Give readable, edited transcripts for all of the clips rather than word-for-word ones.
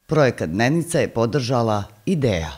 Projekat Dnevnica je podržala IDEA.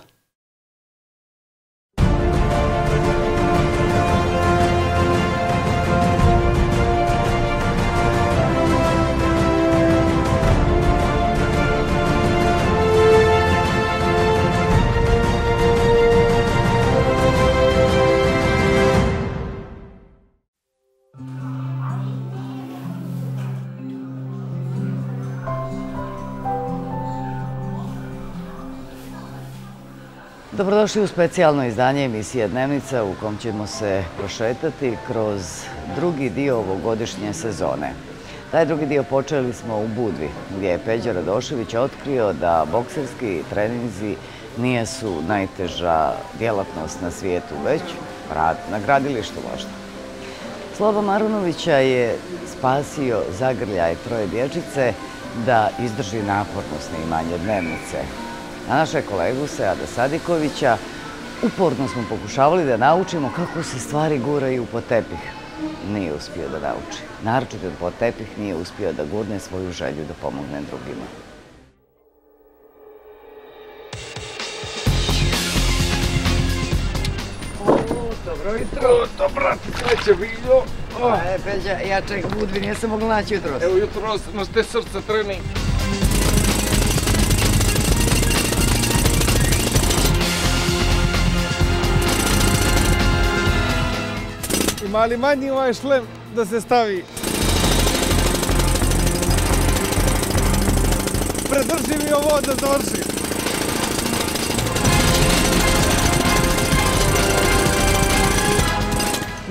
Dobrodošli u specijalno izdanje emisije Dnevnica u kom ćemo se prošetati kroz drugi dio ovogodišnje sezone. Taj drugi dio počeli smo u Budvi, gdje je Peđa Radošević otkrio da bokserski treninzi nisu najteža djelatnost na svijetu, već rad na gradilištu možda. Sloba Marunovića je spasio zagrljaj troje dječice da izdrži naporno snimanje Dnevnice. A naše kolegu Seada Sadikovića uporno smo pokušavali da naučimo kako se stvari guraju pod tepih. Nije uspio da nauči. Naročito pod tepih nije uspio da gurne svoju želju da pomogne drugima. Dobro jutro. To, brate, sve će bilo. Peđa, ja čekam u Budvi, nisam mogla naći jutros. Evo jutros, nošte srca trening. Ima li manji ovaj šlem da se stavi? Predrži mi ovo da završi.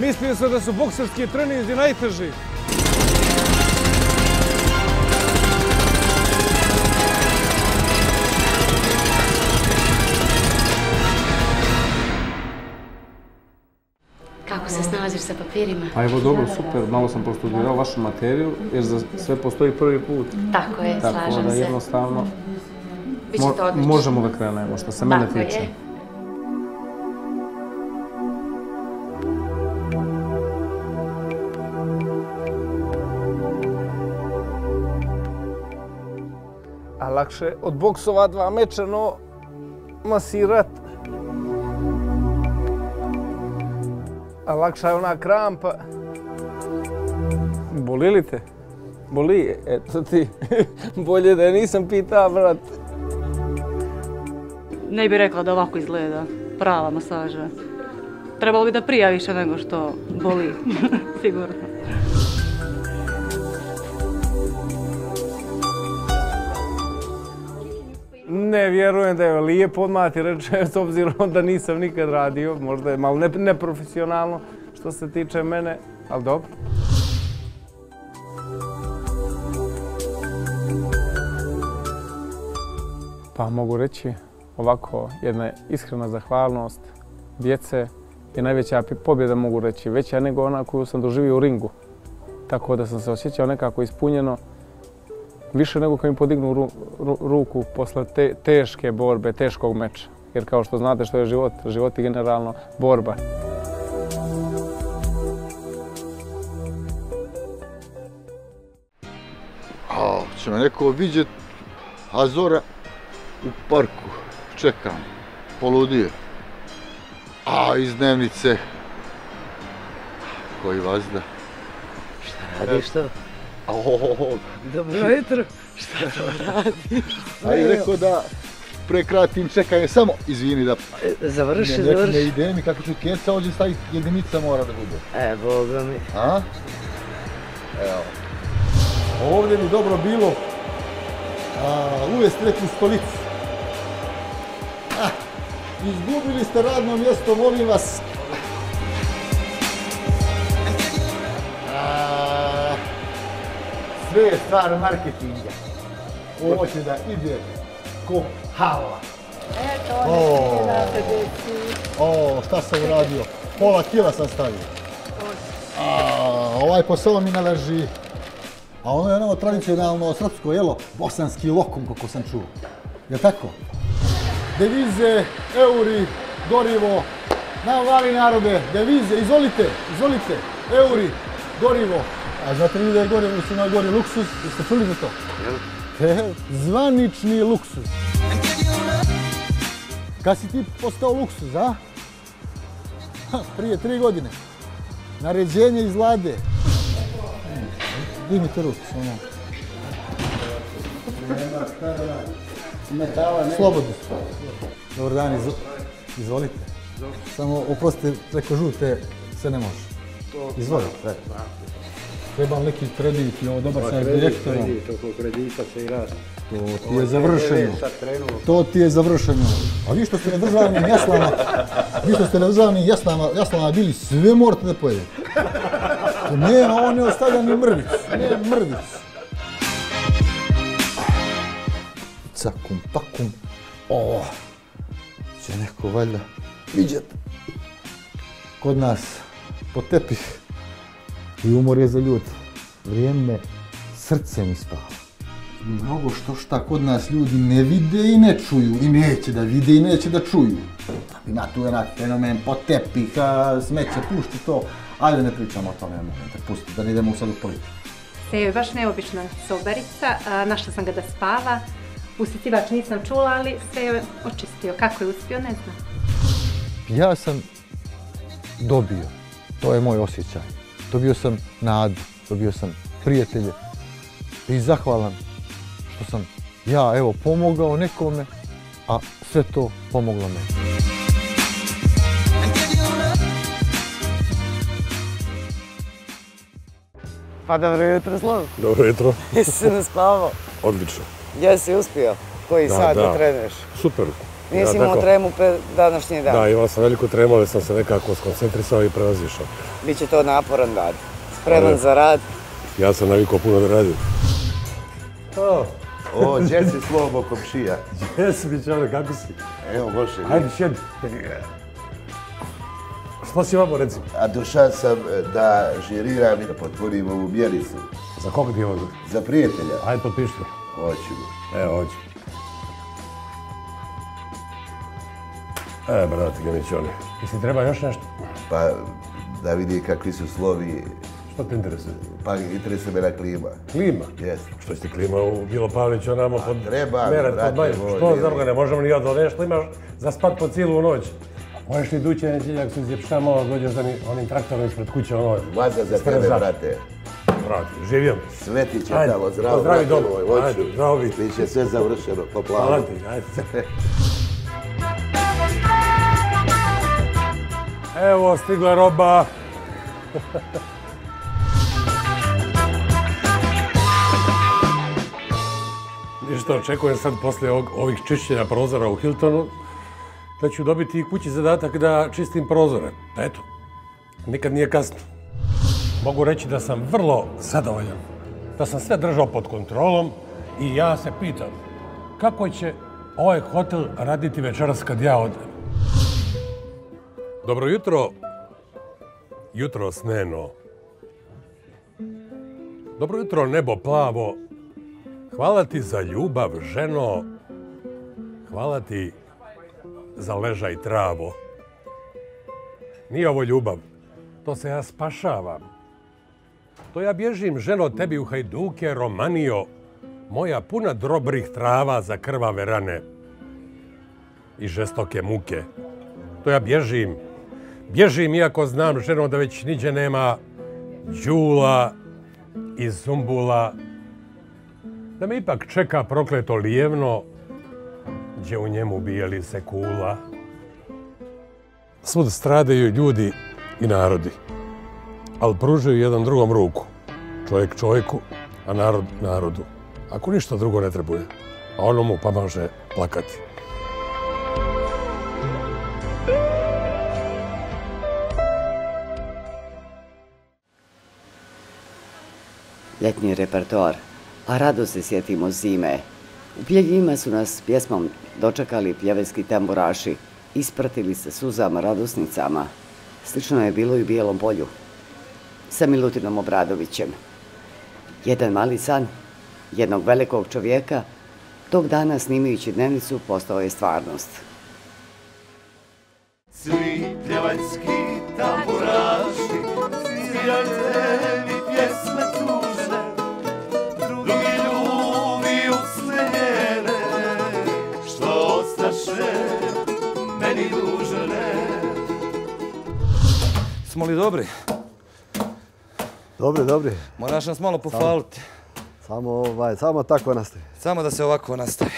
Mislio sam da su bokserski treninzi najteži. Kako se snalaziš sa papirima? Pa evo dobro, super, malo sam prostudirao vašu materiju jer za sve postoji prvi put. Tako je, slažem se. Tako da jednostavno Biće to odlično. možemo da krenemo što se mene tiče. Tako je. A lakše od boksova 2 meča, no masirat. A lakša je ona krampa. Boli li te? Boli? Eto ti. Bolje da je nisam pitao, brat. Ne bih rekla da ovako izgleda prava masaža. Trebalo bi da prija više nego što boli, sigurno. Ne vjerujem da je lijepo odmah ti reče, s obzirom da nisam nikad radio. Možda je malo neprofesionalno što se tiče mene, ali dobro. Pa mogu reći ovako, jedna iskrena zahvalnost djece je najveća pobjeda, mogu reći, veća nego ona koju sam doživio u ringu. Tako da sam se osjećao nekako ispunjeno, više nego kad mi podignu ruku posle teške borbe, teškog meča. Jer kao što znate što je život, život je generalno borba. Će me neko vidjet, Azora u parku, čekam, poludio. A iz Dnevnice, koji vazda. Šta radiš to? Dobro jutro. Šta to radiš? Ajde rekao da prekratim čekanje, samo izvini da... Završi. Ne ide mi kako ću keca, ovdje staviti jedinica mora da bude. Boga mi. A? Evo. Ovdje mi dobro bilo uvesti neku stolicu. Izgubili ste radno mjesto, molim vas. Sve je stvar marketinga. Ovo će da ide ko hala. Šta sam uradio? Pola kila sam stavio. Ovaj posao mi ne leži. A ono je ono tradicionalno srpsko jelo, bosanski lokum, kako sam čuo. Je tako? Devize, euri, gorivo, nam vali narode, devize, izvolite, euri, gorivo. A znate li da je gorivo su najgori luksus, jeste čuli za to? Zvanični luksuz. Kad si ti postao luksuz, a? Prije 3 godine. Naređenje iz Vlade. Dignite ruku, samo. Slobodno. Dobar dan, izvolite. Samo, oprostite, preko žute se ne može. Izvolite. Trebam neki kredit i ovo dobar sa direktorom. Oko kredita se i radi. To ti je završeno. To ti je završeno. A vi što ste na državnim jaslama, bili, sve morate da pojedete. Nema, on ne ostavlja ni mrvicu. Ne mrvicu. Cakum, pakum. O, će neko valjda vidjeti. Kod nas po tepih i umor je za ljud. Vrijeme srcem ispava. Mnogo šta kod nas ljudi ne vide i ne čuju i neće da vide i neće da čuju. Ima tu jedan fenomen po tepih, smeće, pušti to. Ajde ne pričamo o tome, pusti, da ne idemo sad u politiku. Sejo je baš neobična sobarica, našla sam ga da spava. Usisivač nisam čula, ali Sejo je očistio. Kako je uspio, ne znam. Ja sam dobio, to je moj osjećaj. Dobio sam nadu, dobio sam prijatelje i zahvalan što sam ja, evo, pomogao nekome, a sve to pomoglo meni. Pa dobro jutro, Slovo. Dobro jutro. Jesi se naspavao? Odlično. Gdje si uspio? Koji sad da treneš? Super. Nisi imao tremu pred današnji dan? Da, imao sam veliku tremu, ali sam se nekako skoncentrisao i prevazišao. Biće to naporan dan. Spreman za rad? Ja sam navikao puno da radim. O, gdje si Slobo komšija? Gdje si, Bićane, kako si? Evo, može. Hajde, sjedi. Što si vamo, reci? A došao sam da žiriram i da potvorim ovu mjericu. Za koga ti je ovo? Za prijatelja. Hajde, potpišite. Hoću. Evo, hoću. Brate, Gemićoni. Mislim, treba još nešto? Pa, da vidi kakvi su slovi. Što te interesuje? Pa, interesuje me na klima. Klima? Jes. Što ste klima u Bilo Pavliću, onamo pod... Treba, brate moj. Što za ne možemo ni odlo nešto, imaš za spat po cijelu noć. Možeš li duće neđeljak se izljepšta malo, dođeš za onim traktorom ispred kuće, ono... Vaza za tebe, brate. Brate, živim. Sve ti će tamo, zdravo, brate moj, ajde, zdravo biti. Ti će sve završeno, po planu. Hvala ti, ajde. Evo, stigla roba. Ništa, očekujem sad posle ovih čišćenja prozora u Hiltonu da ću dobiti kući zadatak da čistim prozore. Eto, nikad nije kasno. Mogu reći da sam vrlo zadovoljan, da sam sve držao pod kontrolom i ja se pitam kako će ovaj hotel raditi večeras kad ja odem. Dobro jutro, jutro sneno. Dobro jutro, nebo plavo. Hvala ti za ljubav, ženo. Hvala ti za ležaj travo. Nije ovo ljubav, to se ja spašavam. To ja bježim, ženo, tebi u hajduke, Romanio, moja puna dobrih trava za krvave rane i žestoke muke. To ja bježim. Bježim iako znam, ženo, da već niđe nema đula i zumbula, da me ipak čeka prokleto lijevno, gdje u njemu bijeli se kula. Svud stradaju ljudi i narodi, ali pružaju jedan drugom ruku. Čovjek čovjeku, a narod narodu. Ako ništa drugo ne trebuje, a ono mu pomaže plakati. Ljetni repertoar, a rado se sjetimo zime. U Pjeljima su nas pjesmom dočekali pljevejski tamburaši, ispratili se suzama, radosnicama. Slično je bilo i u Bijelom Polju, sa Milutinom Obradovićem. Jedan mali san jednog velikog čovjeka, tog dana snimajući dnevnicu, postao je stvarnost. Svi pljevački tamburaši, svirajte mi pjesme tužne, drugi ljubi u Jesmo li dobri? Dobri. Moraš nas malo pohvaliti. Samo tako nastavi. Samo da se ovako nastavi.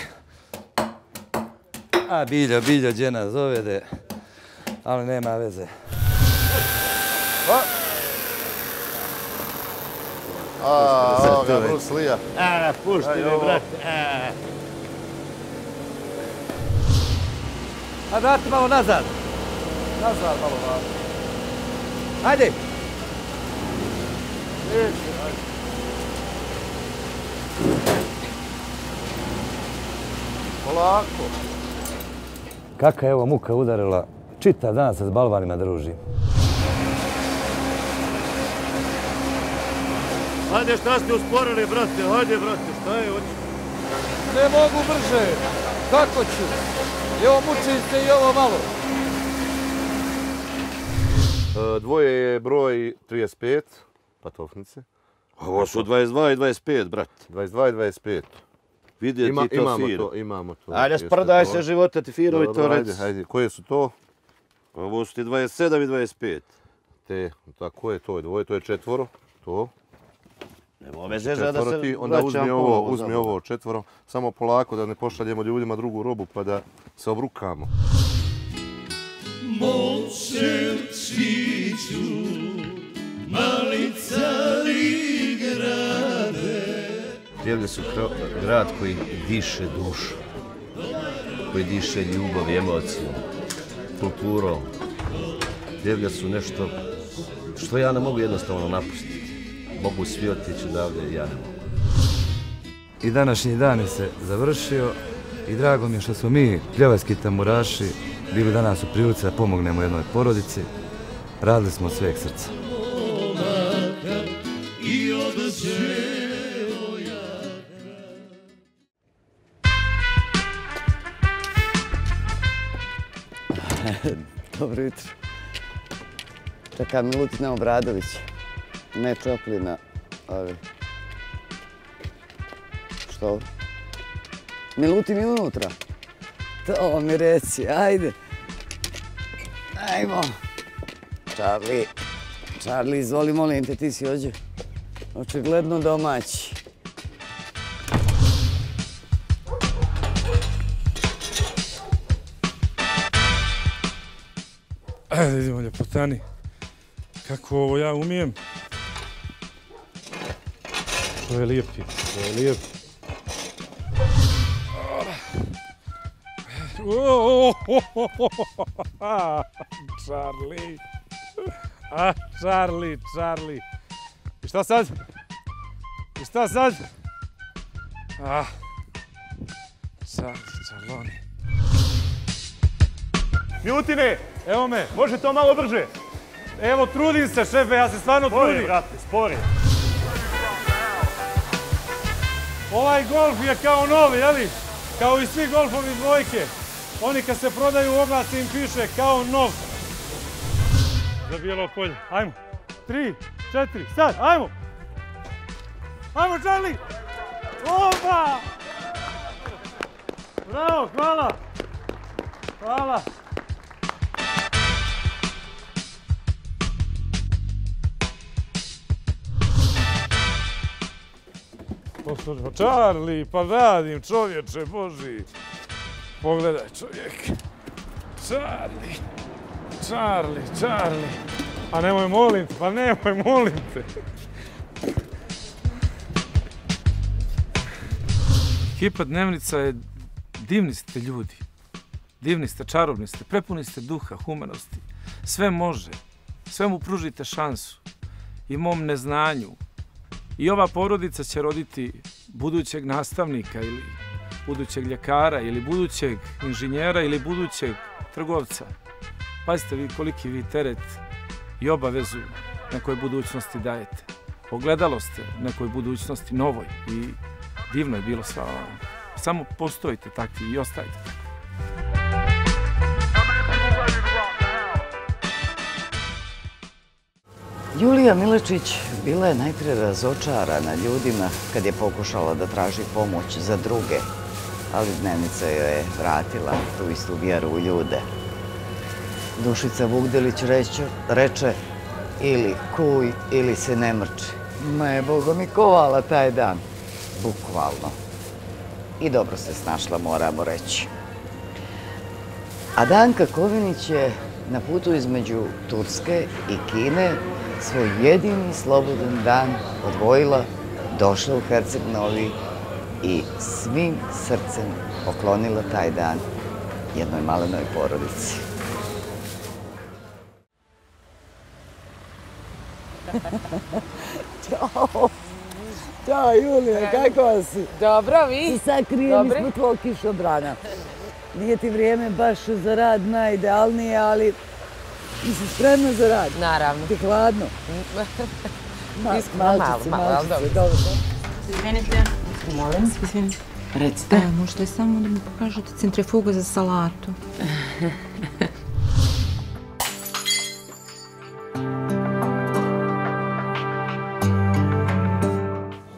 A Biljo, gdje nas dovede, ali nema veze. Evo ga Bruce Lee-a. Pušti me, brate. A vrati malo nazad. Nazad malo vrati. Ajde. Polako. Kakva je ovo muka udarila, čitav dan se s balvanima družim. Ajde, šta ste usporili, brate? Ajde, brate, šta je ovo? Ne mogu brže. Kako ću? I ovo mučim se i ovo malo. Dvoje je broj 35, patofnice. Ovo su 22 i 25, brate. 22 i 25. Vidjeti to Firo. Imamo to. Ajde, sprdaj se života ti Firo i to reci. Ajde, koje su to? Ovo su ti 27 i 25. Te, tako je, to je dvoje, to je četvoro. To. Nema ove zezda da se Četvoro ti, onda uzmi ovo četvoro. Samo polako da ne pošaljemo ljudima drugu robu pa da se obrukamo. Mom srciću mali cari grade. Pljevlje su grad koji diše dušu, koji diše ljubav i emocijom, kulturom. Pljevlje su nešto što ja ne mogu jednostavno napustiti. Mogu svi otići odavde, ja ne mogu. I današnji dan je se završio i drago mi je što smo mi, pljevački tamburaši, bili danas u prilici da pomognemo jednoj porodici. Radili smo od sveg srca. Dobro jutro. Čeka Milutina Obradović. Ne Čoplina, ali... Što? Milutin je unutra. To mi reci, ajde. Ajmo. Charlie, izvoli, molim te, ti si ovdje očigledno domaći. Ajde, idemo ljepotani. Kako ovo ja umijem? To je lijepi, to je lijepi. Charlie. Charlie. I šta sad? Charloni. Milutine, Evo me. može to malo brže? Evo, trudim se, šefe, ja se stvarno trudim. Spori, brate, spori. Ovaj golf je kao novi, jeli? Kao i svi golfovi dvojke. Oni kad se prodaju u oglasi im piše kao nov. Za bijelo polje. Ajmo. 3, 4, sad, ajmo! Ajmo, Charlie! Opa! Bravo, hvala! Hvala! Poslušaj, Charlie, pa radim, čovječe Boži. Pogledaj, čovjek. Charlie. A nemoj, molim te, Ekipa Dnevnica je divni ste ljudi. Divni ste, čarobni ste, prepuni ste duha, humanosti. Sve može. Sve mu pružite šansu. I mom neznanju. I ova porodica će roditi budućeg nastavnika ili budućeg ljekara ili budućeg inženjera ili budućeg trgovca. Pazite vi koliki vi teret i obavezu nekoj budućnosti dajete. Ogledalo ste nekoj budućnosti novoj i divno je bilo sva vam. Samo postojite takvi i ostajte takvi. Julija Milečić bila je najprije razočarana ljudima kad je pokušala da traži pomoć za druge, ali Dnevnica joj je vratila tu istu vjeru u ljude. Dušica Vugdelić reče, ili kuj, ili se ne mrči. Ma je Boga mi kovala taj dan. Bukvalno. I dobro se snašla, moramo reći. A Danka Kovinić je na putu između Turske i Kine svoj jedini slobodan dan odvojila, došla u Herceg Novi i svim srcem poklonila taj dan jednoj malenoj porodici. Ćao! Ćao, Julija, kako si? Dobro, vi? I sad krijeli smo tvojeg kišobrana. Nije ti vrijeme baš za rad najidealnije, ali ti si spremna za rad. Naravno. Ti hladno? Malčice, dobro. Izvinite. Molim? Izvinite. Recite. Možete samo da mi pokažete centrifugu za salatu.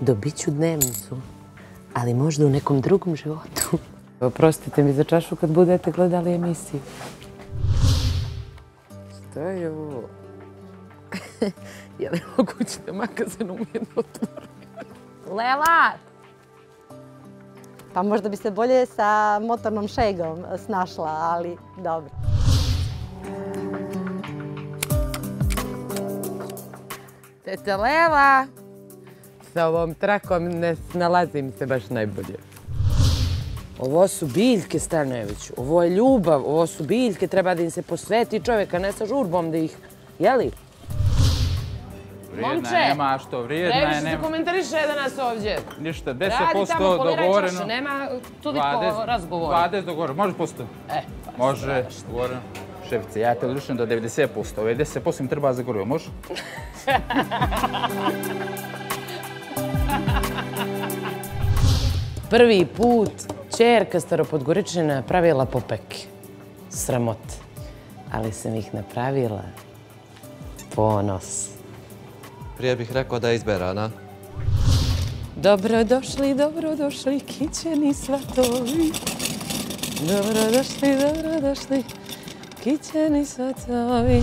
Dobit ću dnevnicu, ali možda u nekom drugom životu. Oprostite mi za čašu kad budete gledali emisiju. Šta je ovo? Je li moguće da magazin umije da otvori? Lela! Pa možda bi se bolje sa motornom šegom snašla, ali dobro. Tete Lela! Sa ovom trakom ne snalazim se baš najbolje. Ovo su biljke, Stanojević. Ovo je ljubav, ovo su biljke, treba da im se posveti čovjeka, ne sa žurbom da ih... Jeli? Vrijedna je, nema što, vrijedna je, nema. Previše se komentariše danas ovdje. Ništa, 10% Radi tamo dogovoreno. čaše, nema toliko razgovora. 20 dogovoreno, može posto? Može, dogovoreno. Šefice, ja te odlučujem do 90%, ove 10% mi treba za gorivo, može? Prvi put čerka Staropodgoričana napravila popeke. Sramot. Ali sam ih napravila ponos. Prije bih rekao da je izberana. Dobrodošli, kićeni svatovi. Dobrodošli, kićeni svatovi.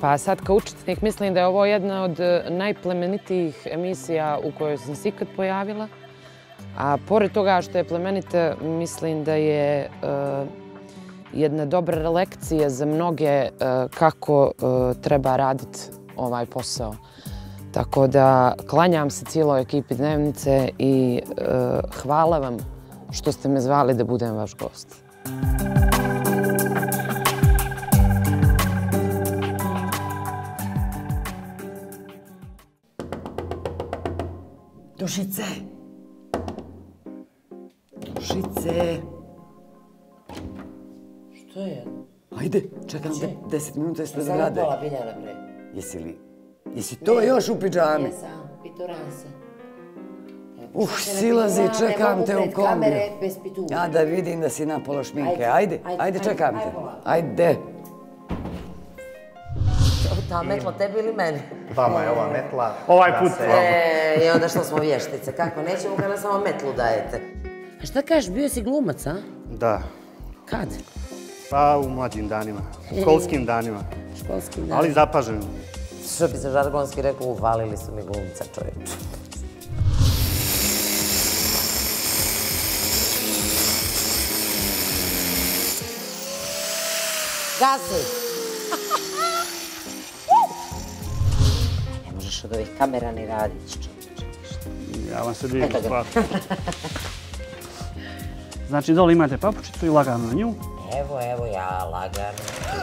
Pa sad kao učesnik mislim da je ovo jedna od najplemenitijih emisija u kojoj sam se ikad pojavila. A pored toga što je plemenita, mislim da je jedna dobra lekcija za mnoge kako treba raditi ovaj posao. Tako da klanjam se cijeloj ekipi Dnevnice i hvala vam što ste me zvali da budem vaš gost. Dušice! Dušice! Što je? Ajde, čekam te 10 minuta ispred zgrade. Samo pola Biljana, bre. Jesi to još u pidžami? Jesam, pituram se. Silazi, čekam te u kombiju. Kamere bez pitura. Ja da vidim da si napolo šminke. Ajde, čekam te. Ajde. Ta metla tebi ili meni? Vama je ova metla. Ovaj put vama. I onda što smo vještice, kako nećemo kada samo metlu dajete. A šta kažeš, bio si glumac, a? Da. Kad? Pa u mlađim danima, školskim danima. Školskim danima. Ali zapažen. Što bi se žargonski rekao, uvalili su mi glumca, čovječe. Gasi! Ne možeš od ovih kamera ni raditi, čovječe. Ja vam se divim spati. Znači, dole imate papučicu i lagano na nju. Evo ja, lagano.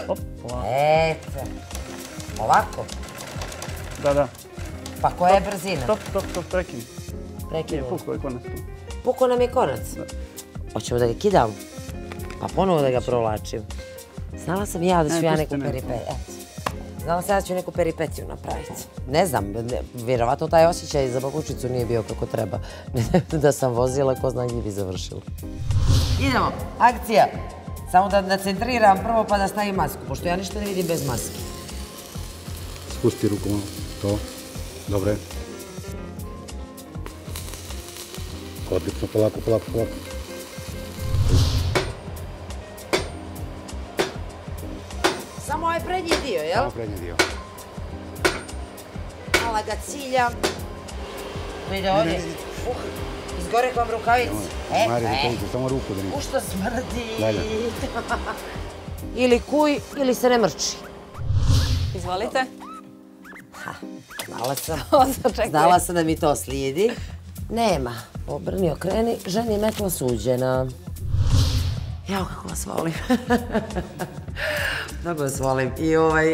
Hop, ovako. Eto. Ovako? Da. Pa koja je brzina? Stop, prekini. Prekini. Pukao je konac tu. Pukao nam je konac? Hoćemo da ga kidam? Pa ponovo da ga provlačim. Znala sam ja da ću ja neku peripetiju. Znala sam ja da ću neku peripetiju napraviti. Ne znam, vjerovatno taj osjećaj za babučicu nije bio kako treba. Da sam vozila, ko zna gdje bi završila. Idemo, akcija! Samo da centriram prvo pa da stavim masku, pošto ja ništa ne vidim bez maske. Spusti ruku malo, to. Dobro je. Odlično, polako. Samo ovaj prednji dio, jel? Samo prednji dio. Mala ga ciljam. Vidi ovdje. Izgore vam rukavice. Marija, rukavice, samo ruku da niče. Što smrdi. Dalje. Ili kuj, ili se ne mrči. Izvolite. Znala sam da mi to slijedi. Nema. Obrni, okreni. Ženi metla suđena. Jao, kako vas volim. Mnogo vas volim.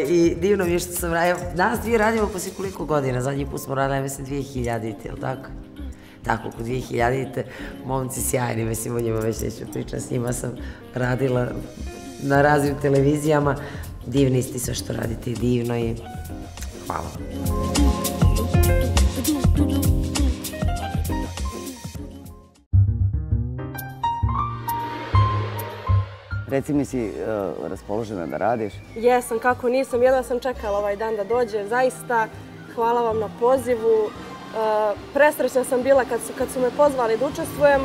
I divno mi je što sam radila. Nas dvije radimo poslije koliko godina. Zadnji put smo radili, mislim, 2000-te, jel tako? Tako, oko 2000-te. Momci sjajni, mislim, o njima već neću pričati. S njima sam radila na raznim televizijama. Divni ste sve što radite, divno i hvala. Reci mi, si raspoložena da radiš? Jesam, kako nisam. Jedva sam čekala ovaj dan da dođe. Zaista, hvala vam na pozivu. Presrećna sam bila kad su me pozvali da učestvujem.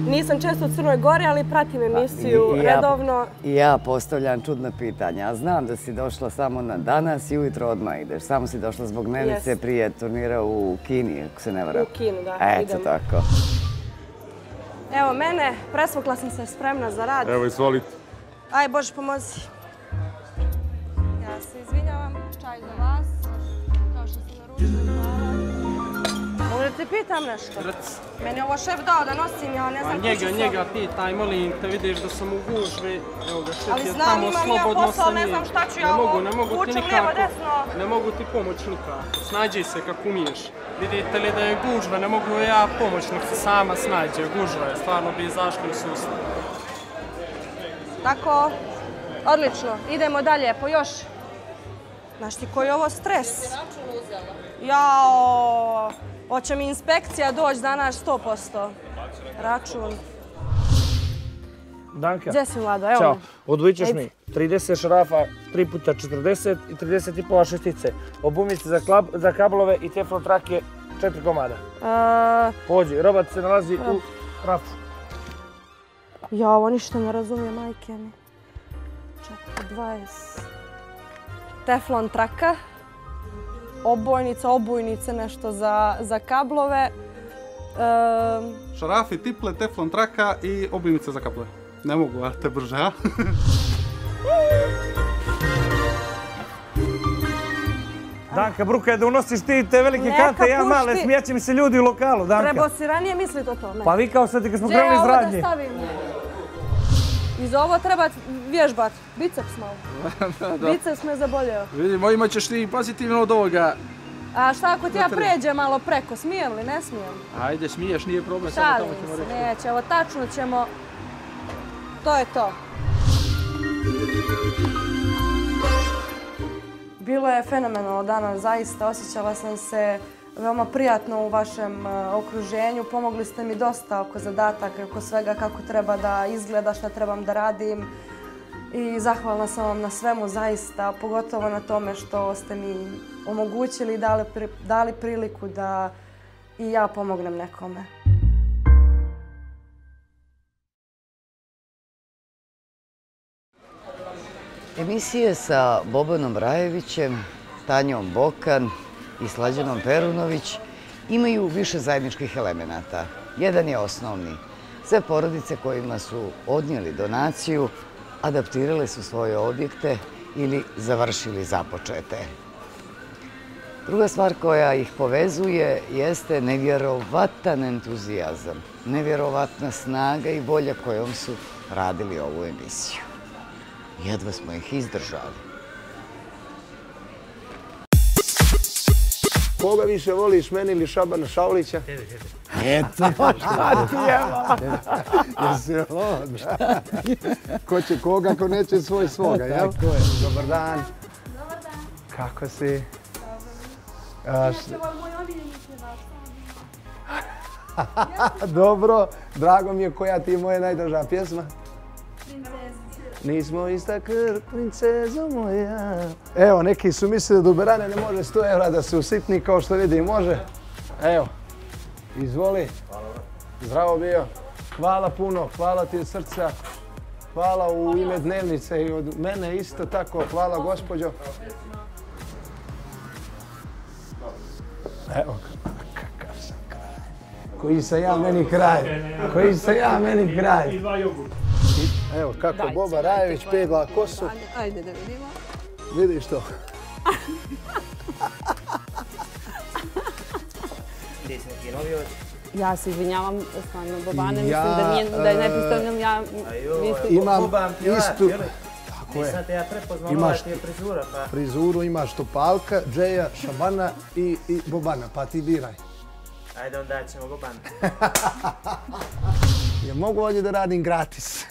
Nisam često u Crnoj Gori, ali pratim emisiju redovno. I ja postavljam čudna pitanja. A znam da si došla samo na danas i ujutro odmah ideš. Samo si došla zbog dnevnice prije turnira u Kini, ako se ne varam. U Kinu, da. Eto tako. Evo mene, presvukla sam se spremna za rad. Evo, izvolite. Aj, Bože, pomozi. Ja se izvinjavam, čaj za vas. Kao što ste naručili, hvala. Mogu da te pitam nešto? Meni je ovo šef dao da nosim, ja ne znam kući sam. Njega pitaj, molim te, vidiš da sam u gužvi. Evo ga, šef ali je znam, tamo imam slobodno ja posao, sa njim. ne znam šta ću ja ovo vučem lijevo desno. Ne mogu ti pomoć nikako. Snađi se kako umiješ. Vidite li da je gužva, ne mogu ja pomoć, nek se sama snađe. Gužva je, stvarno bi izašli u sustav. Tako, odlično. Idemo dalje, po još. Znaš ti koji je ovo stres? Jao, hoće mi inspekcija doći danas 100%. Račun. Danka. Gdje si, Vlado? Evo Ćao. me. Odvučeš mi 30 šarafa, 3x40 i 30,5 šestice. Obumice za kablove i teflon trake 4 komada. Pođi, robat se nalazi u rafu. Ja, ovo ništa ne razumije, majke mi. 4, 20. Teflon traka. Obojnice, nešto za kablove. Šarafi, tiple, teflon traka i obumice za kablove. Ne mogu, a te brže, a? Danka, bruka je da unosiš ti te velike kante, ja male, smijaće mi se ljudi u lokalu, Danka. Trebao si ranije misliti o tome. Pa vikao sam ti kad smo krenuli iz radnje. Gdje ja ovo da stavim? I za ovo treba vježbat. Biceps malo. Biceps me zaboljeo. Vidimo, imat ćeš ti pozitivno od ovoga. A šta ako ti ja pređem malo preko? Smijem li? Ne smijem? Ajde, smiješ, nije problem, samo tamo ćemo reći. Neće, evo tačno ćemo. To je to. Bilo je fenomenalno danas, zaista. Osjećala sam se veoma prijatno u vašem okruženju. Pomogli ste mi dosta oko zadataka, oko svega kako treba da izgleda, šta trebam da radim. I zahvalna sam vam na svemu, zaista, pogotovo na tome što ste mi omogućili i dali priliku da i ja pomognem nekome. Emisije sa Bobanom Rajevićem, Tanjom Bokan i Slađanom Perunović imaju više zajedničkih elemenata. Jedan je osnovni. Sve porodice kojima su odnijeli donaciju adaptirale su svoje objekte ili završili započete. Druga stvar koja ih povezuje jeste nevjerovatan entuzijazam, nevjerovatna snaga i volja kojom su radili ovu emisiju. Jedva smo ih izdržali. Koga više voliš, meni ili Šabana Šaulića? Eto, šta ti evo? Jesi lud? Ko će koga, ko neće svoj svoga, jel? Tako je. Dobar dan. Dobar dan. Kako si? Dobro, drago mi je koja ti je moja najdraža pjesma. nismo ista krv, princezo moja. Evo, neki su mislili da u Berane ne može 100 evra da se usitni, kao što vidi može. Evo, izvoli. Zdravo bio. Hvala puno, hvala ti od srca. Hvala u ime dnevnice i od mene isto tako. Hvala gospođo. Evo, kakav sam kraj. Koji sam ja meni kraj. Koji sam ja meni kraj. I 2 jogurta. Evo kako Boba Rajević pegla kosu. Ajde da vidimo. Vidiš to. Ja se izvinjavam, stvarno, Bobane, mislim da je nepristavljam, ja imam istu... Tako Nisam te ja prepoznao, ova ti je frizura, pa... Frizuru imaš Topalka, Džeja, Šabana i Bobana, pa ti biraj. Ajde, onda ćemo Bobana. Ja mogu ovdje da radim gratis.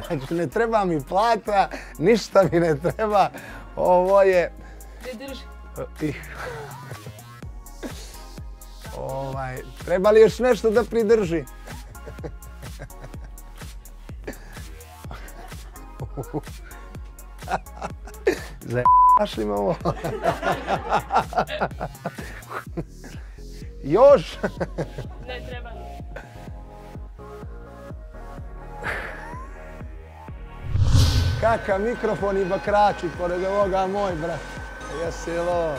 Znači, ne treba mi plata, ništa mi ne treba. Ovo je... Pridrži. Treba li još nešto da pridrži? Zajebaš li me ovo? Još? Ne treba. Kakav mikrofon i bakrači pored ovoga moj, brat. Jesi lo?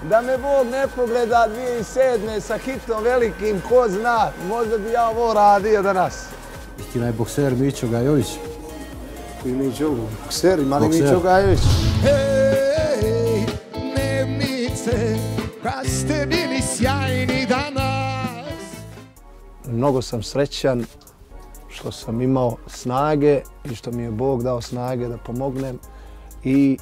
Da me Bog ne pogleda 2007. sa hitom velikim, ko zna, možda bi ja ovo radio danas. Istina je bokser Mićo Gajović. Koji Mićo? Bokser, imali Mićo Gajović. Hej, dnevnice, kad ste bili sjajni danas. Mnogo sam srećan što sam imao snage i što mi je Bog dao snage da pomognem i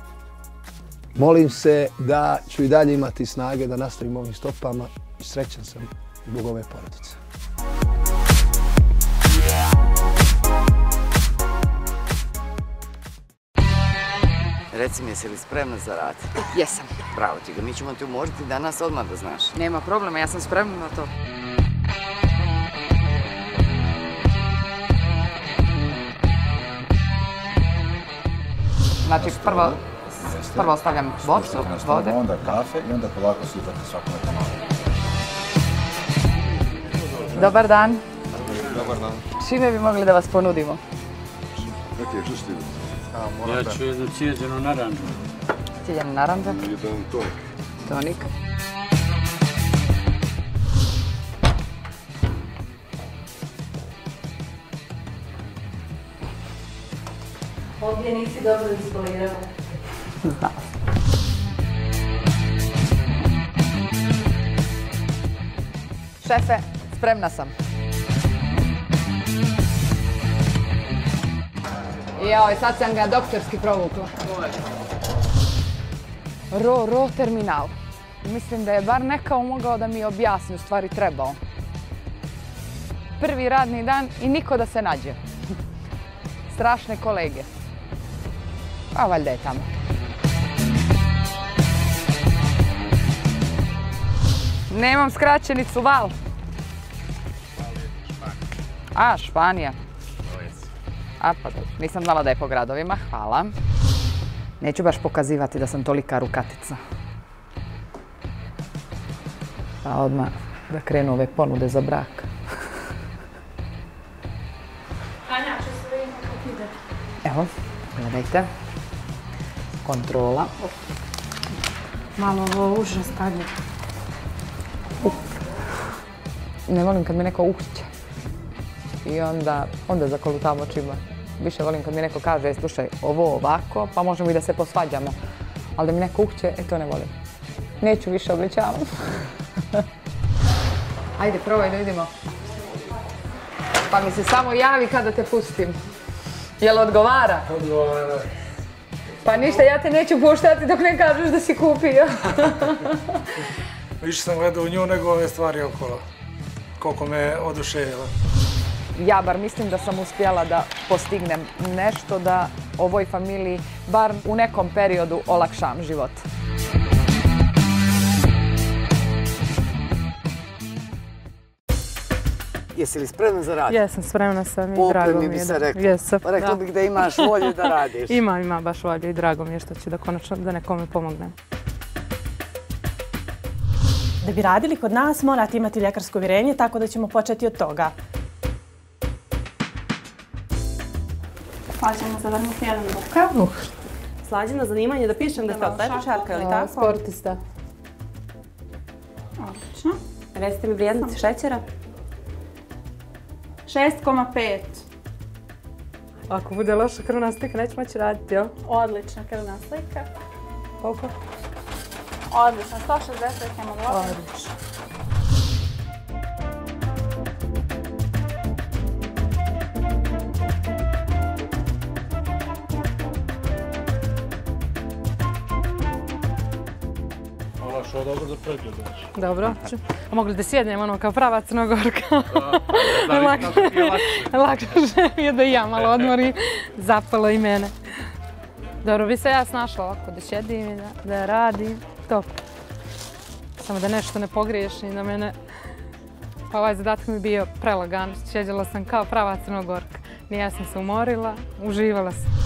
molim se da ću i dalje imati snage da nastavim ovim stopama i srećan sam zbog ove porodice. Reci mi, jesi li spremna za rad? Jesam. Bravo ti ga, mi ćemo te umoriti danas odmah da znaš. Nema problema, ja sam spremna na to. Znači, prvo stavljam boksu, vode. Onda kafe i onda polako sipate svakome po malo. Dobar dan. Dobar dan. Čime bi mogli da vas ponudimo? Neke čustivo. Ja ću jednu cijeđenu naranđu. Cijeđenu naranđu? Jedan tonik. Tonik. Ovdje nisi dobro ispolirala. Znam. Šefe, spremna sam. Joj, sad sam ga doktorski provukla. Ro terminal. Mislim da je bar nekao mogao da mi objasni, u stvari trebao. Prvi radni dan i niko da se nađe. Strašne kolege. A valjda je tamo. Nemam skraćenicu, Val. A, Španija. A, pa dobro. Nisam znala da je po gradovima. Hvala. Neću baš pokazivati da sam tolika rukatica. Pa odmah da krenu ove ponude za brak. Anja, ću se vidjeti kako ide. Evo, gledajte. Kontrola. Malo ovo užas stavlja. Ne volim kad me neko uhće. I onda zakolutam očima. Više volim kad mi neko kaže, slušaj, ovo ovako, pa možemo i da se posvađamo. Ali da mi neko uhće, to ne volim. Neću više, obličavam. Ajde, probaj da vidimo. Pa mi se samo javi kada te pustim. Jel odgovara? Odgovara. Pa ništa, ja te neću puštati dok ne kažeš da si kupio. Više sam gledao u nju nego ove stvari okolo. Koliko me oduševila. Ja bar mislim da sam uspjela da postignem nešto da ovoj familiji bar u nekom periodu olakšam život. Jesi li spremna za rad? Jesam, spremna sam i drago mi je. Popremi bi se rekla. Jesam. Pa rekla bih da imaš volju da radiš. Imam baš volju i drago mi je što ću da konačno da nekome pomognem. Da bi radili kod nas morate imati ljekarsko uvjerenje, tako da ćemo početi od toga. Slađena za vrniti jedan rukav. Slađena zanimanje da pišem da ste atletičarka ili tako? Sportista. Odlično. Recite mi vrijednosti šećera. 6,5. Ako bude loša krvna slika, neću moći raditi, jel? Odlična krvna slika. Koliko? Odlično, 160 hemoglobin. Odlično. Što dobro da pregledaš. Dobro, a mogli da sjednem ono kao prava Crnogorka. Lakše mi je da i ja malo odmorim, zapalo i mene. Dobro, bi se ja snašla ovako da sjedim i da radim, top. Samo da nešto ne pogriješim, da mene... Pa ovaj zadatak mi je bio prelagan, sjeđala sam kao prava Crnogorka. Ja sam se umorila, uživala sam.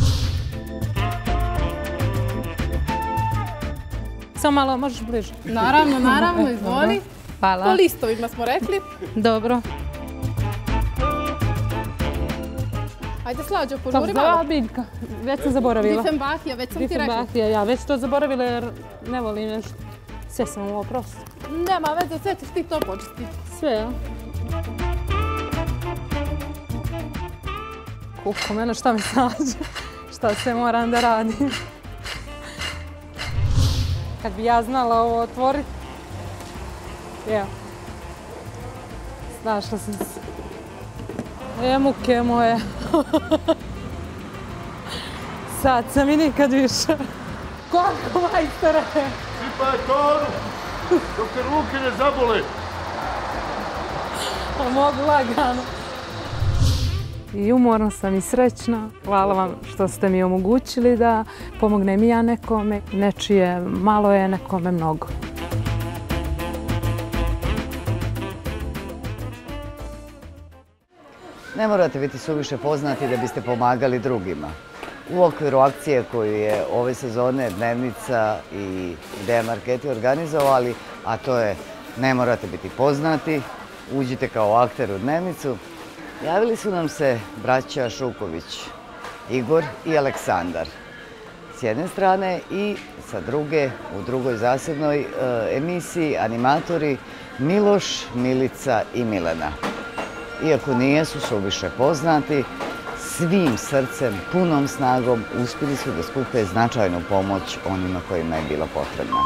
Samo malo, možeš bliže. Naravno, izvoli. Hvala. Po listovima smo rekli. Dobro. Ajde, Slađo, požuri malo. Pa biljka, već sam zaboravila. Difenbahija, već sam ti rekla. Difenbahija, ja već to zaboravila jer ne volim nešto. Sve sam ovo prosto. Nema veze, sve ćeš ti to počistiti. Sve, ja. Kuko, mene šta mi snađe? Šta sve moram da radim? Kad bi ja znala ovo otvoriti, evo, snašla sam se. Muke moje. Sad sam i nikad više. Koliko, majstore? Sipaj toru, dok te ruke ne zabole. Mogu lagano. I umorna sam i srećna. Hvala vam što ste mi omogućili da pomognem i ja nekome. Nečije malo je, nekome mnogo. Ne morate biti suviše poznati da biste pomagali drugima. U okviru akcije koju je ove sezone Dnevnica i Ideja Marketi organizovali, a to je ne morate biti poznati, uđite kao akter u Dnevnicu, javili su nam se braća Šuković, Igor i Aleksandar. S jedne strane i sa druge, u drugoj zasebnoj emisiji, animatori Miloš, Milica i Milena. Iako nijesu suviše poznati, svim srcem, punom snagom uspjeli su da skupe značajnu pomoć onima kojima je bila potrebna.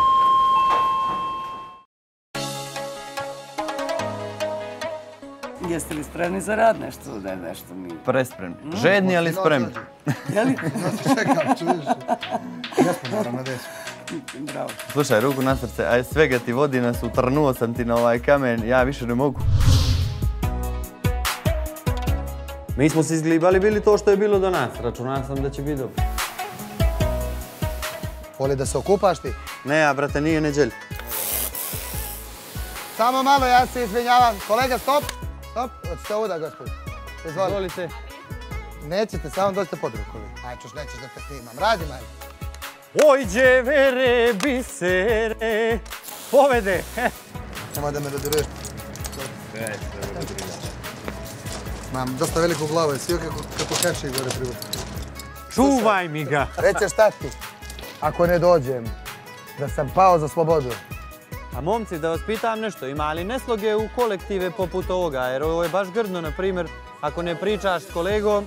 Jeste li spremni za rad nešto mi? Prespremni. Žedni, ali spremni. Jeli? Čekam, čuješ. Jesmo, naravno, desmo. Bravo. Slušaj, ruku na srce, aj svega ti vodi nas, utrnuo sam ti na ovaj kamen, ja više ne mogu. Mi smo se izglibali bili to što je bilo do nas. Računao sam da će biti dobro. Voli da se okupaš ti? Ne, ja, brate, nije neđelj. Samo malo, ja se izvinjavam. Kolega, stop! Stop, hoćete ovuda, gospodin. Izvolite. Nećete, samo dođite pod rukovi. Aj, čuš, nećeš da te snimam. Radi, maj. Oj, dževere, bisere, povede. Nemoj da me dodiruješ. Mam dosta veliku glavu, jesi joj kako kači gore privod. Čuvaj mi ga. Rećeš šta ti? Ako ne dođem, da sam pao za slobodu. A momci, da vas pitam nešto, ima li nesloge u kolektive poput ovoga? Jer ovo je baš grdno, na primjer, ako ne pričaš s kolegom,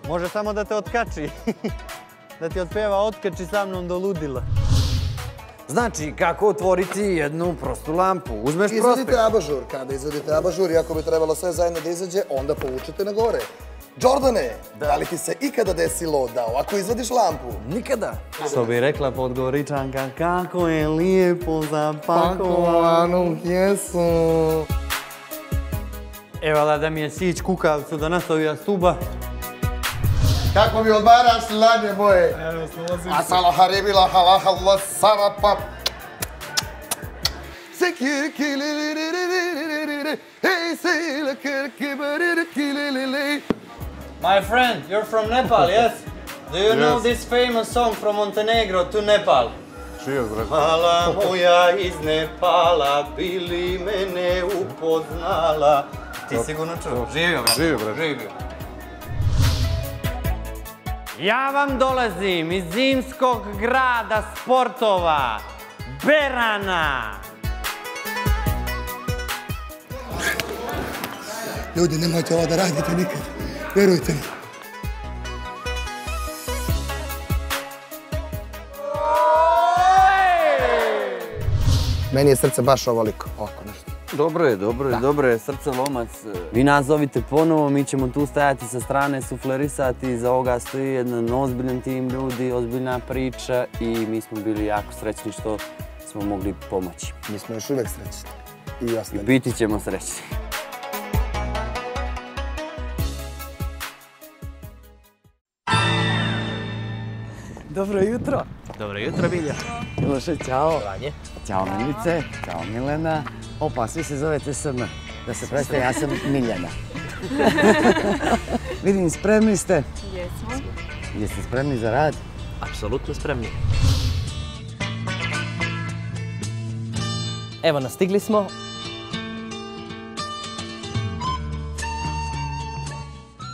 može samo da te otkači. Da ti otpeva otkači sa mnom do ludila. Znači, kako otvoriti jednu prostu lampu? Uzmeš prospekt. Izvodite abažur. Kada izvodite abažur, iako bi trebalo sve zajedno da izađe, onda povučete na gore. Jordane, da li ti se ikada desilo da ovako izvadiš lampu? Nikada. Što bi rekla Podgoričanka, kako je lijepo zapakovanu pjesu. Evo da mi je sić kukavcu da nastavija stuba. Kako mi odmaraš lanje moje? Evo, slozim se. Asala haribila halahallah sarapap. Sing! My friend, you're from Nepal, yes? Do you know this famous song from Montenegro to Nepal? Mala moja iz Nepala, bili mene upoznala. Ti sigurno čuo. Živio, brate. Živio. Ja vam dolazim iz zimskog grada sportova, Berana. Ljudi, nemojte ovo da radite nikad. Vjerujte mi. Meni je srce baš ovoliko, ovako nešto. Dobro je, srce lomac. Vi nas zovite ponovo, mi ćemo tu stajati sa strane, suflerisati, iza ovoga stoji jedan ozbiljan tim ljudi, ozbiljna priča i mi smo bili jako srećni što smo mogli pomoći. Mi smo još uvijek srećni. I biti ćemo srećni. Dobro jutro. Dobro jutro, Milja. Miloše, čao. Vanje. Ćao Milice, ćao Milena. Opa, svi se zovete SM. Da se predstavi, ja sam Miljana. Vidim, spremni ste? Jesmo. Jeste spremni za rad? Apsolutno spremni. Evo nas, stigli smo.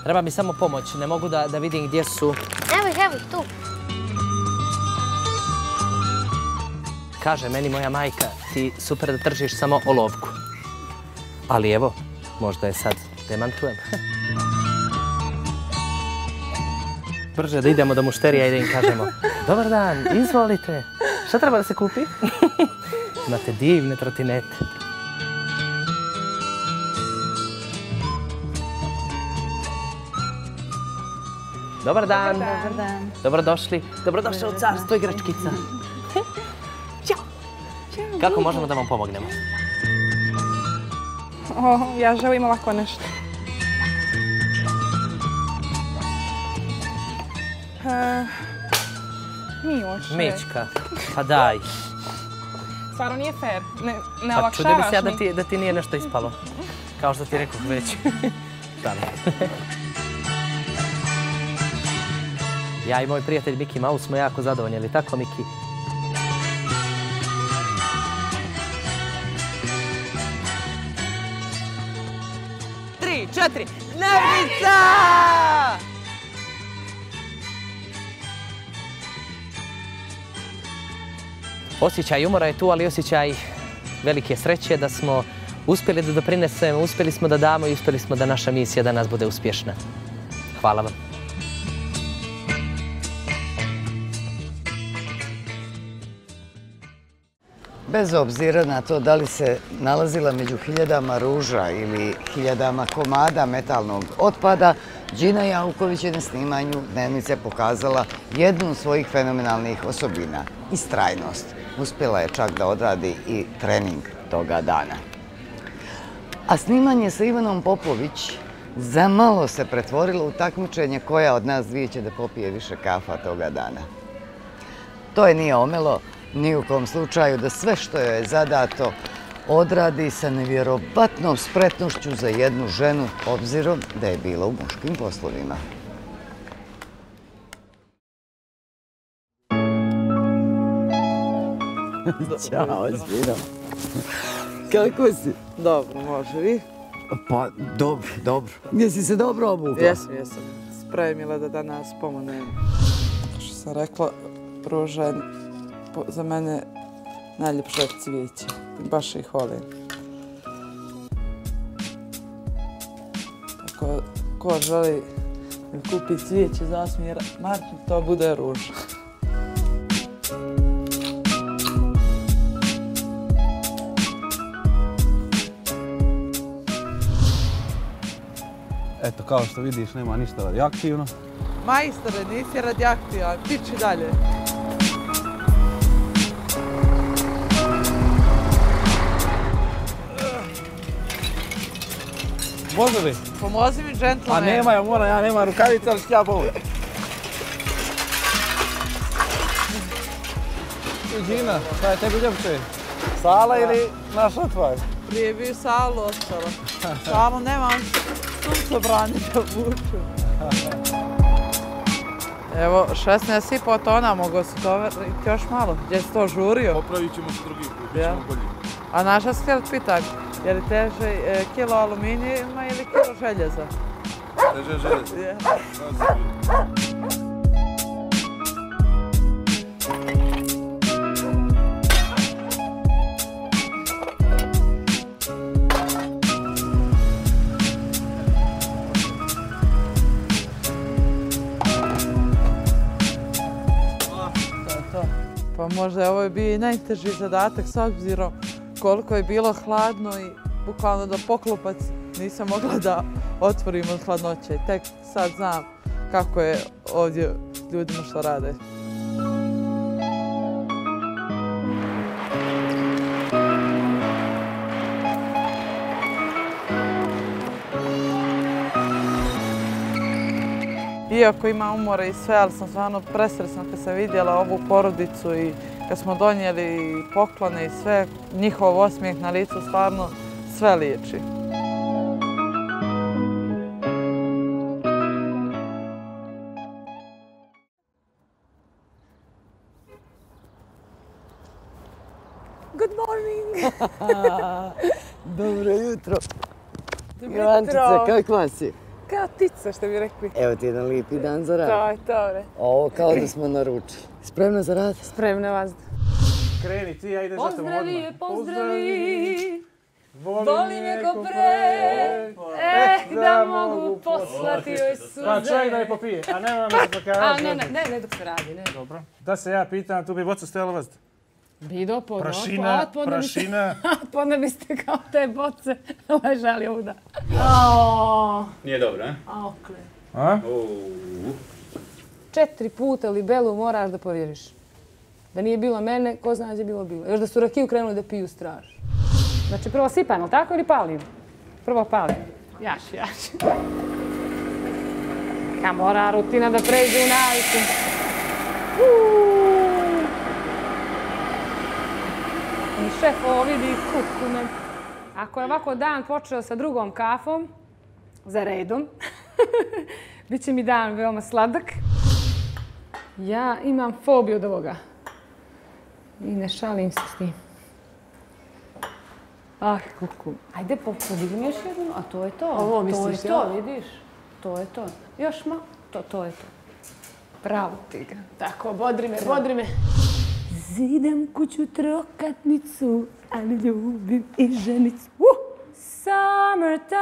Treba mi samo pomoć, ne mogu da vidim gdje su. Evo ih, tu. Kaže meni moja majka, ti super da tržiš samo olovku. Ali evo, možda je sad demantujem. Brže da idemo do mušterija i da im kažemo dobar dan, izvolite. Šta treba da se kupi? Imate divne trotinete. Dobar dan. Dobar dan. Dobrodošli. Dobrodošli u carstvo igračkica. Kako možemo da vam pomognemo? Ja želim ovako nešto. Miloše. Mićka, pa daj. Stvarno nije fair. Ne Pa olakšavaš čudio bi se ja mi. da ti nije nešto ispalo. Kao što ti rekoh već. Ja i moj prijatelj Mickey Mouse smo jako zadovoljni, ali tako, Miki? Tri, četiri, dnevnica! Osjećaj umora je tu, ali osjećaj velike sreće da smo uspjeli da doprinesemo, uspjeli smo da damo i uspjeli smo da naša misija danas bude uspješna. Hvala vam. Bez obzira na to da li se nalazila među hiljadama ruža ili hiljadama komada metalnog otpada, Đina Jauković je na snimanju Dnevnice pokazala jednu od svojih fenomenalnih osobina – istrajnost. Uspjela je čak da odradi i trening toga dana. A snimanje sa Ivanom Popović zamalo se pretvorilo u takmičenje koja od nas dvije će da popije više kafa toga dana. To je nije omelo ni u kom slučaju da sve što joj je zadato odradi sa nevjerovatnom spretnošću za jednu ženu, obzirom da je bila u muškim poslovima. Ćao, Zvino. Kako si? Dobro, može vi? Pa, dobro. Jesi se dobro obukla? Jesam. Spremila da danas pomognem. Što sam rekla, ruža je za mene najljepše cvijeće. Baš ih volim. Tako, ko želi da kupi cvijeće za 8. mart, to bude ruža. Eto, kao što vidiš, nema ništa radioaktivno. Majstore, nisi radioaktivan, piči dalje. Može li? Pomozi mi, džentlmen. A nema, ja nemam rukavica, ali ću ja pomoći. Đina, šta je tebi ljepše? Sala ili Naša tvar. Prije bi Salu ostalo. Salu nemam suncobrani da vuču. Evo, 16,5 tona mogu se toveriti još malo. Gdje si to žurio? Popravit ćemo se drugi put, bit ćemo bolji. A naša se htjeli pitak, je li teže kilo aluminijuma ili kilo željeza? Teže željeza. Pa možda je ovo bio i najteži zadatak s obzirom koliko je bilo hladno i bukvalno do poklopac nisam mogla da otvorim od hladnoće. Tek sad znam kako je ovdje ljudima što rade. Iako ima umora i sve, ali sam stvarno presretna kad sam vidjela ovu porodicu i kad smo donijeli poklone i sve, njihov osmijeh na licu stvarno sve liječi. Good morning! Dobro jutro. Dobro Jovančice, jutro. kakva si? Kao ptica, što bi rekli. Evo ti jedan lijepi dan za rad. To je to, bre. Ovo kao da smo naručili. Spremna za rad? Spremna vas. Kreni ti, ja idem za tebom odmah. Pozdravi je, pozdravi. Volim je ko pre. Da mogu poslati joj suze. Pa čovjek da je popije, a nema me da kaže. Ne dok se radi, ne. Dobro. Da se ja pitam, tu bi boca stojala vazda. Bido, podno. Prašina. Podne biste kao te boce ležali ovdje. Nije dobro, ne? A okle. A? 4 puta libelu moraš da povjeriš. Da nije bilo mene, ko zna gdje je bilo. Još da su rakiju krenuli da piju straž. Znači prvo sipam, ali tako ili palim? Prvo palim. Jaš. Ka mora rutina da pređe u naviku. I šef ovo vidi kuku me. Ako je ovako dan počeo sa drugom kafom, za redom, bit će mi dan veoma sladak. Ja imam fobiju od ovoga. I ne šalim se s tim. Ah, kuku. Ajde, podigni još jednu, a to je to. Ovo misliš, ja? To je to, vidiš? To je to. Još malo, to je to. Bravo ti ga. Tako, bodri me. Zidam kuću trokatnicu, ali ljubim i ženicu. Summertime.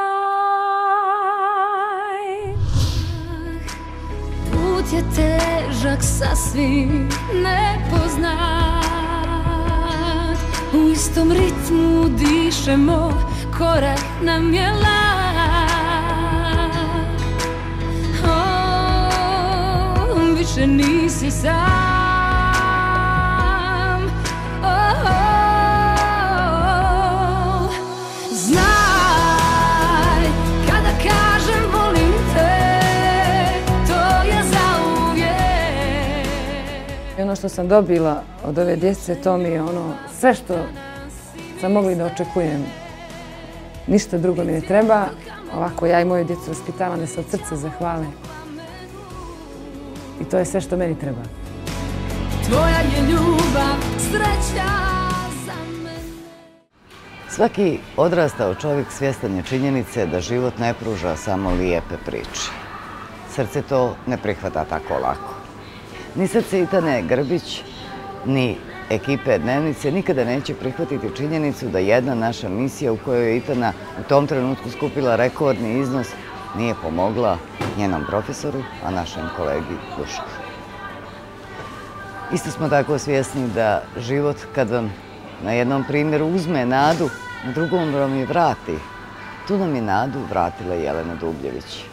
Put je težak, sasvim nepoznat. U istom ritmu dišemo, korak nam je lag. Više nisi sam. I ono što sam dobila od ove djece, to mi je ono sve što sam mogla da očekujem. Ništa drugo mi ne treba. Ovako ja i moju djecu vaspitavam da se od srca zahvale. I to je sve što meni treba. Tvoja je ljubav, sreća za mene. Svaki odrastao čovjek svjestan je činjenice da život ne pruža samo lijepe priče. Srce to ne prihvata tako lako. Ni srce Itane Grbić, ni ekipe Dnevnice nikada neće prihvatiti činjenicu da jedna naša misija u kojoj je Itana u tom trenutku skupila rekordni iznos nije pomogla njenom profesoru, a našem kolegi Dušku. Isto smo tako svjesni da život kad vam na jednom primjeru uzme nadu, na drugom vam je vrati. Tu nam je nadu vratila Jelena Dubljević.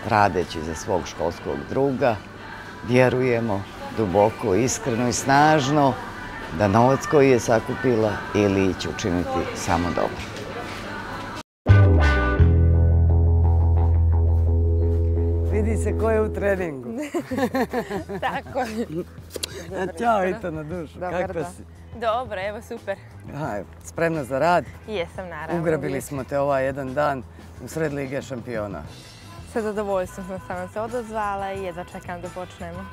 Radeći za svog školskog druga, vjerujemo duboko, iskreno i snažno da novac koji je sakupila ili će učiniti samo dobro. Vidi se ko je u treningu. Tako. Ćao Ita na dušu, kakva si? Dobro, evo super. Spremna za rad? Jesam, naravno. Ugrabili smo te ovaj jedan dan u sred Lige šampiona. Sa zadovoljstvom sam samo se odazvala i jedva čekam da počnemo.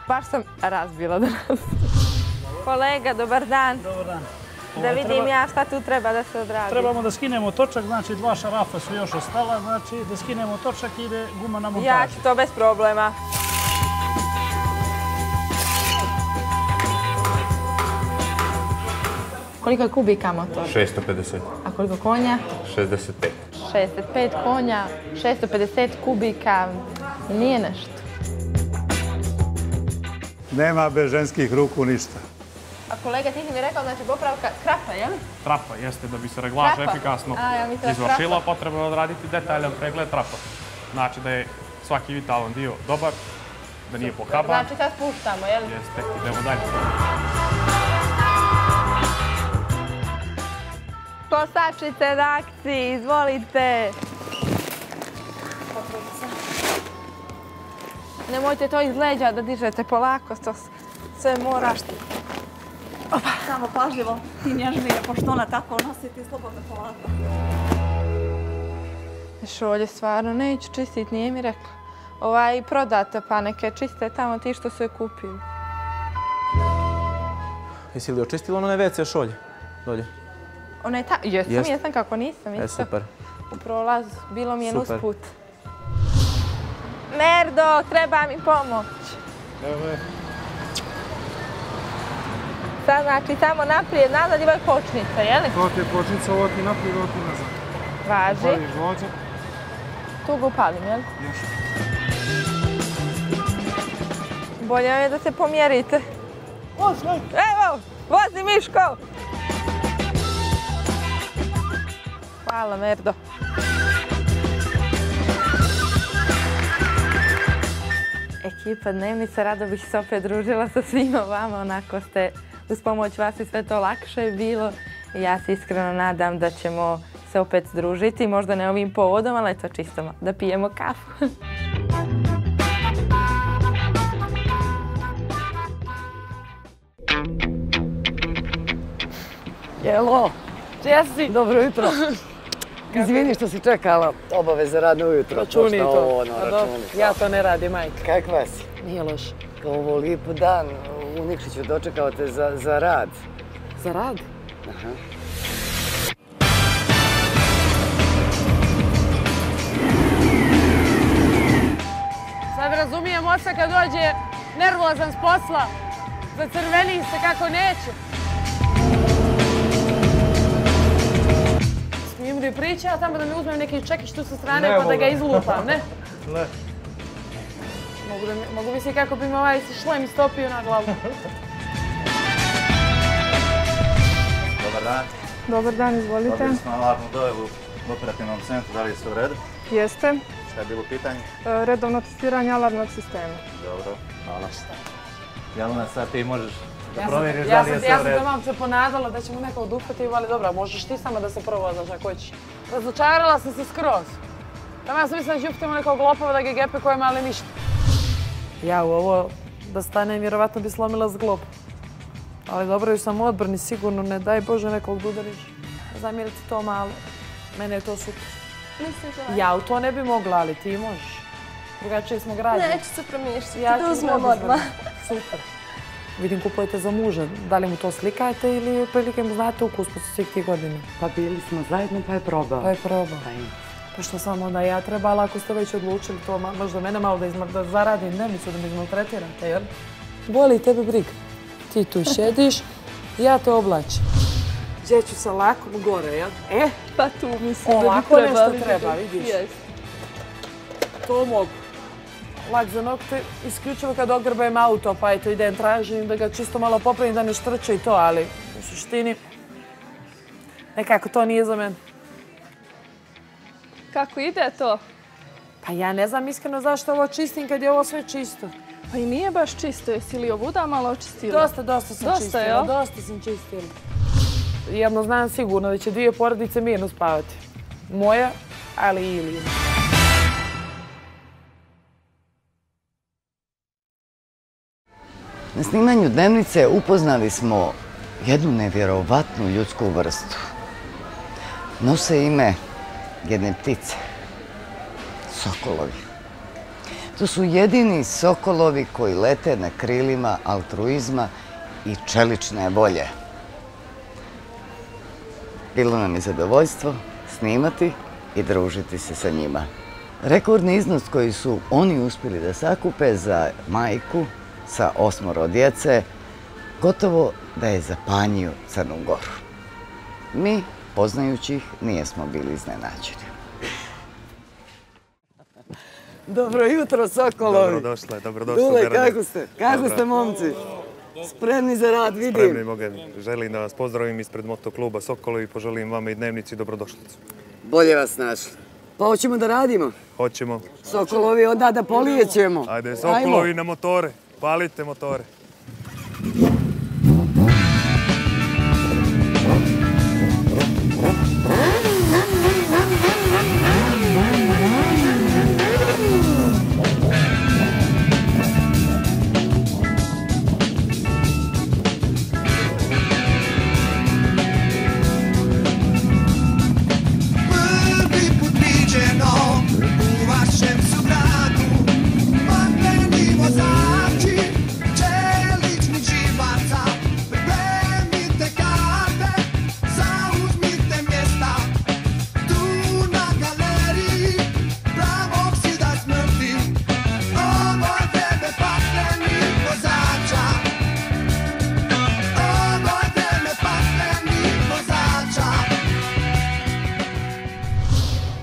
Baš sam razbila danas. Kolega, dobar dan. Dobar dan. Da vidim ja šta tu treba da se odradi. Trebamo da skinemo točak, znači 2 šarafa su još ostala, znači da skinemo točak i ide guma na montažu. Ja ću to bez problema. Koliko je kubika motor? 650. A koliko konja? 65. 65 konja, 650 kubika, nije nešto. Nema bez ženskih ruku ništa. A kolega, ti si mi rekao, znači popravka krapa, je li? Trapa jeste da bi se reglaž efikasno izvršila, potrebno je odraditi detaljan pregled trapa. Znači da je svaki vitalan dio dobar, da nije pohaban. Znači sad spuštamo, je li? Jeste, idemo dalje. Kosačice na akciji, izvolite. Nemojte to iz leđa da dižete polako, to sve moraš. Samo pažljivo i nježnije, pošto ona tako nosi, ti slobodno polako. Šolje stvarno neću čistiti, nije mi rekla. Prodate pa neke čiste tamo ti što su je kupili. Jesi li očistila ono WC šolje? Dolje. Ona je ta... Jesam kako nisam isto. Super. U prolazu, bilo mi je usput. Merdo, treba mi pomoć. Evo je. Sad znači samo naprijed, nazad i ovo je kočnica, je li? To ti je kočnica, ovo ti naprijed, ovo ti nazad. Važi. Upališ vođe. Tu ga upalim, je li? Još. Bolje vam je da se pomjerite. Evo, vozi Miško! Hvala, Merdo. Ekipa Dnevnica, rado bih se opet družila sa svima vama, onako ste uz pomoć vas i sve to lakše je bilo. Ja se iskreno nadam da ćemo se opet družiti, možda ne ovim povodom, ali eto čisto da pijemo kafu. Jelo! Jesi? Dobro jutro. Izvini što si čekala obaveze radno ujutro. Računi to. Ja to ne radim, majka. Kakva si? Nije loše. Ovo lijep dan u Nikšiću dočekao te za rad. Za rad? Aha. Sad razumijem oca kad dođe nervozan s posla. Zacrveni se kako neće. Mimri priča, a tamo da mi uzmem neki čekić tu sa strane pa da ga izlupam, ne? Ne. Mogu misliti kako bi mi ovaj šlem istopio na glavu. Dobar dan. Dobar dan, izvolite. Dobili smo alarmnu dojavu u operativnom centru, da li je sve u redu? Jeste. Šta je bilo pitanje? Redovno testiranje alarmnog sistema. Dobro, hvala. Jelena, sad ti možeš da provjeriš da li je sve u Ja sam redu. vam se ponadala da ćemo nekog dupati, ali dobro, možeš ti sama da se provozaš ako hoćeš. Razočarala sam se skroz. Ja sam mislila da ću upitimo nekog lopova da ga gepe koje mali ništa. Ja u ovo da stanem, vjerovatno bi slomila zglob. Ali dobro, još sam u odbrani sigurno, ne daj Bože nekog da udariš. Ne znam je li ti to malo. Mene je to super. Ja u to ne bi mogla, ali ti možeš. Drugačije smo građani. Neću se promišljati, Ja da ću uzmem odmah. odmah. Super. Vidim kupujete za muža. Da li mu to slikate ili otprilike mu znate ukus posle svih tih godina? Pa bili smo zajedno pa je probao. Pa je probao. Pa što sam onda ja trebala, ako ste već odlučili to, možda mene malo da zaradim dnevnicu, da me izmaltretirate, jel? Boli tebe briga. Ti tu šediš, ja te oblačim. Gdje ću sa lakom gore, jel? Pa tu mislim da bi ovako trebali. nešto treba, vidiš? To mogu. Lak za nokte, isključivo kad ogrbajem auto, pa eto idem, tražim da ga čisto malo popravim da ne štrče i to, ali u suštini nekako to nije za mene. Kako ide to? Pa ja ne znam iskreno zašto ovo čistim kad je ovo sve čisto. Pa i nije baš čisto, jesi li ovuda malo očistila? Dosta sam čistila, dosta sam čistila. Jedno znam sigurno da će 2 porodice mirno spavati. Moja, ali i Ilijina. Na snimanju Dnevnice upoznali smo jednu nevjerovatnu ljudsku vrstu. Nose ime jedne ptice. Sokolovi. To su jedini sokolovi koji lete na krilima altruizma i čelične volje. Bilo nam je zadovoljstvo snimati i družiti se sa njima. Rekordni iznos koji su oni uspjeli da sakupe za majku sa 8 djece, gotovo da je zapanjio Crnu Goru. Mi, poznajući ih, nijesmo bili iznenađeni. Dobro jutro, sokolovi. Dobrodošle. Dule, kako ste? Kako ste, momci? Spremni za rad, vidim. Spremni, Mogen. Želim da vas pozdravim ispred motokluba Sokolovi i poželim vama i Dnevnici dobrodošlicu. Bolje vas našli. Pa hoćemo da radimo? Hoćemo. Sokolovi, onda da polijećemo. Ajde, Sokolovi na motore. Palite motore.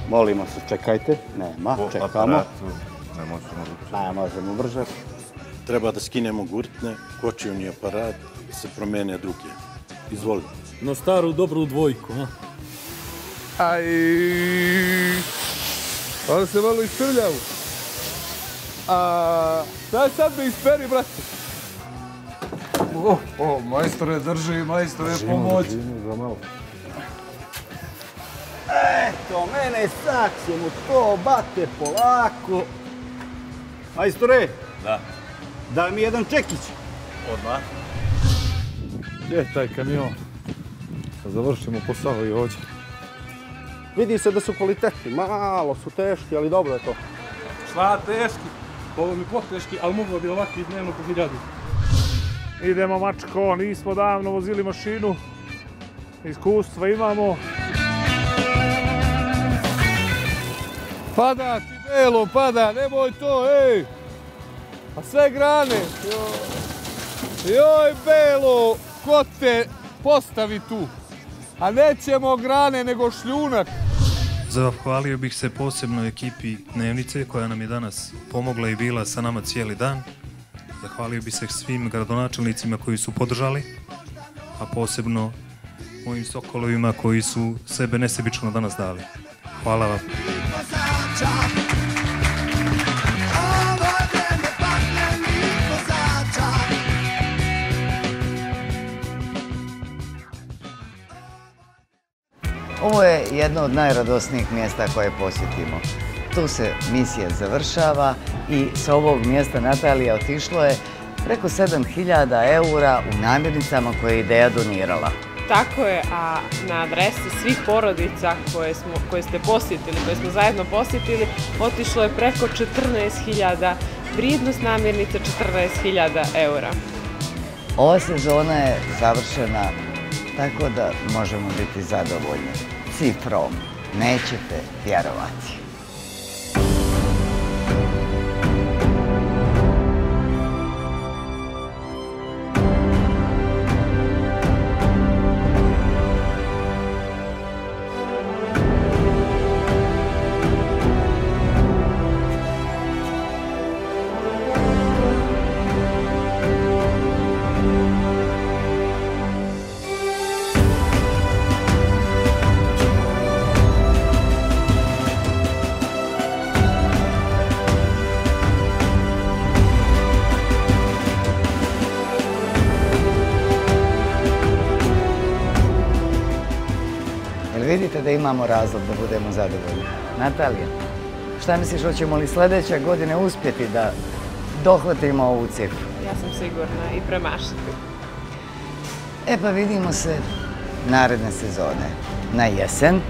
Molimo se, čekajte. Nema, čekamo. Ne možemo brže. Treba da skinemo gurtne, kočivni aparat, se promene druge. Izvoli. Na staru dobru dvojku, ha? Aj, ali se malo isprljao. Daj sad me isperi, brate. Majstore, drži, majstore, pomoć. Eto, mene saksijemo to, bate, polako. Majstore! Da. Daj mi jedan čekić. Odmah. Gdje je taj kamion? Završimo posao i ovdje. Vidi se da su kvalitetni, malo su teški, ali dobro je to. Šta teški? Ovo mi poteški, ali moglo bi ovakvi dnevno po 1000. Idemo, mačko, nismo davno vozili mašinu. Iskustva imamo. Pada ti, Belo, pada, nemoj to, ej! A sve grane! Joj, Belo, ko te postavi tu? A nećemo grane, nego šljunak. Zahvalio bih se posebno ekipi Dnevnice koja nam je danas pomogla i bila sa nama cijeli dan. Zahvalio bih se svim gradonačelnicima koji su podržali, a posebno mojim sokolovima koji su sebe nesebično danas dali. Hvala vam. Ovo je jedno od najradosnijih mjesta koje posjetimo. Tu se misija završava i sa ovog mjesta Natalija otišlo je preko 7.000 eura u namirnicama koje je Ideja donirala. Tako je, a na adresi svih porodica koje ste posjetili, koje smo zajedno posjetili, otišlo je preko 14.000, vrijednost namirnice 14.000 eura. Ova sezona je završena tako da možemo biti zadovoljni. Cifrom nećete vjerovati. Vidite da imamo razlog da budemo zadovoljni. Natalija, šta misliš, hoćemo li sljedeće godine uspjeti da dohvatimo ovu cifru? ja sam sigurna, i premašiti. E pa vidimo se naredne sezone, na jesen.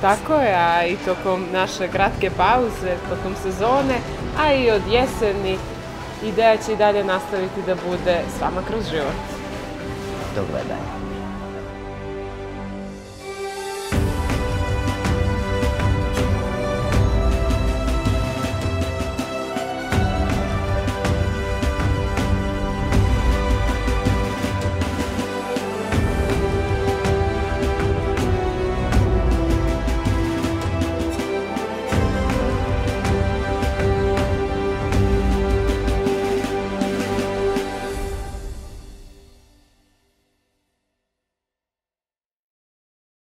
Tako je, a i tokom naše kratke pauze, tokom sezone, a i od jeseni, ideja će i dalje nastaviti da bude s vama kroz život. Do gledanja.